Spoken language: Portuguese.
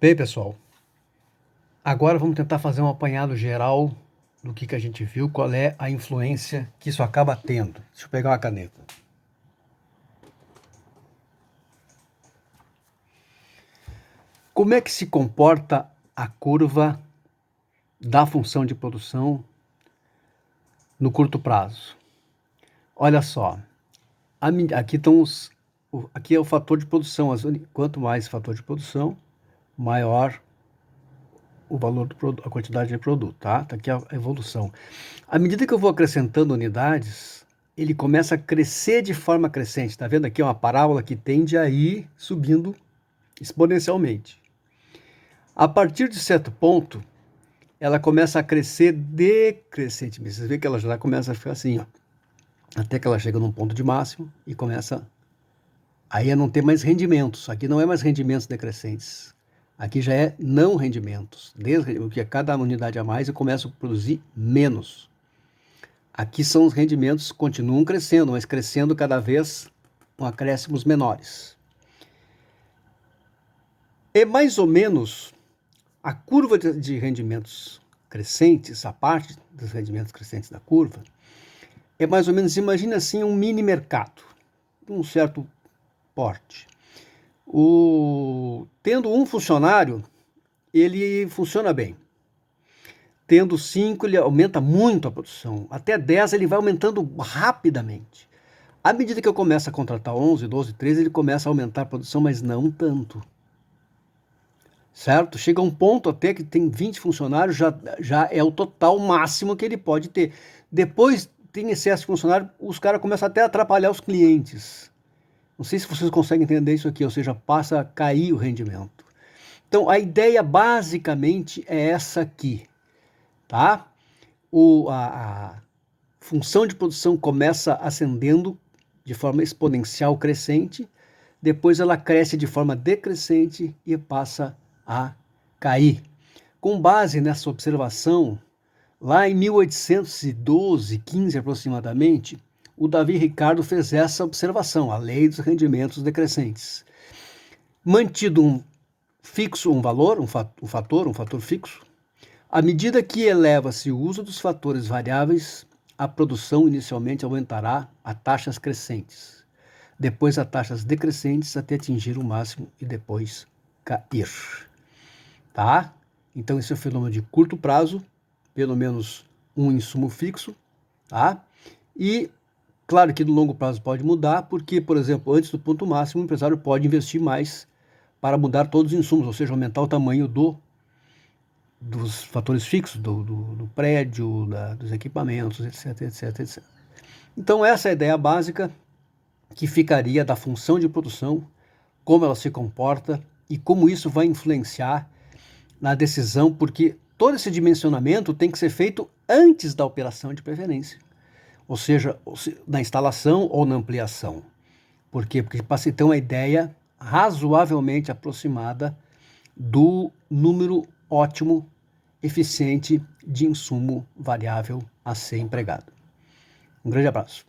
Bem, pessoal, agora vamos tentar fazer um apanhado geral do que a gente viu, qual é a influência que isso acaba tendo. Deixa eu pegar uma caneta. Como é que se comporta a curva da função de produção no curto prazo? Olha só, aqui aqui é o fator de produção. Quanto mais fator de produção, maior o valor a quantidade de produto, tá? Tá aqui a evolução. À medida que eu vou acrescentando unidades, ele começa a crescer de forma crescente. Tá vendo aqui uma parábola que tende a ir subindo exponencialmente. A partir de certo ponto, ela começa a crescer decrescentemente. Vocês veem que ela já começa a ficar assim, ó, até que ela chega num ponto de máximo e começa aí a não ter mais rendimentos. Aqui não é mais rendimentos decrescentes. Aqui já é não rendimentos. Porque a cada unidade a mais eu começo a produzir menos. Aqui são os rendimentos que continuam crescendo, mas crescendo cada vez com acréscimos menores. É mais ou menos a curva de rendimentos crescentes, a parte dos rendimentos crescentes da curva, é mais ou menos, imagina assim, um mini mercado, de um certo porte. Tendo um funcionário, ele funciona bem. Tendo 5, ele aumenta muito a produção. Até 10, ele vai aumentando rapidamente. À medida que eu começo a contratar 11, 12, 13, ele começa a aumentar a produção, mas não tanto. Certo? Chega um ponto até que tem 20 funcionários, já é o total máximo que ele pode ter. Depois tem excesso de funcionário, os caras começam até a atrapalhar os clientes. Não sei se vocês conseguem entender isso aqui, ou seja, passa a cair o rendimento. Então, a ideia basicamente é essa aqui, tá? A função de produção começa ascendendo de forma exponencial crescente, depois ela cresce de forma decrescente e passa a cair. Com base nessa observação, lá em 1812, 15 aproximadamente, o Davi Ricardo fez essa observação, a lei dos rendimentos decrescentes. Mantido um valor, um fator fixo, à medida que eleva-se o uso dos fatores variáveis, a produção inicialmente aumentará a taxas crescentes, depois a taxas decrescentes até atingir o máximo e depois cair. Tá? Então esse é um fenômeno de curto prazo, pelo menos um insumo fixo, tá? E claro que no longo prazo pode mudar, porque, por exemplo, antes do ponto máximo, o empresário pode investir mais para mudar todos os insumos, ou seja, aumentar o tamanho dos fatores fixos, do prédio, dos equipamentos, etc, etc, etc. Então essa é a ideia básica que ficaria da função de produção, como ela se comporta e como isso vai influenciar na decisão, porque todo esse dimensionamento tem que ser feito antes da operação de preferência, ou seja, na instalação ou na ampliação. Por quê? Porque para se ter uma ideia razoavelmente aproximada do número ótimo, eficiente de insumo variável a ser empregado. Um grande abraço.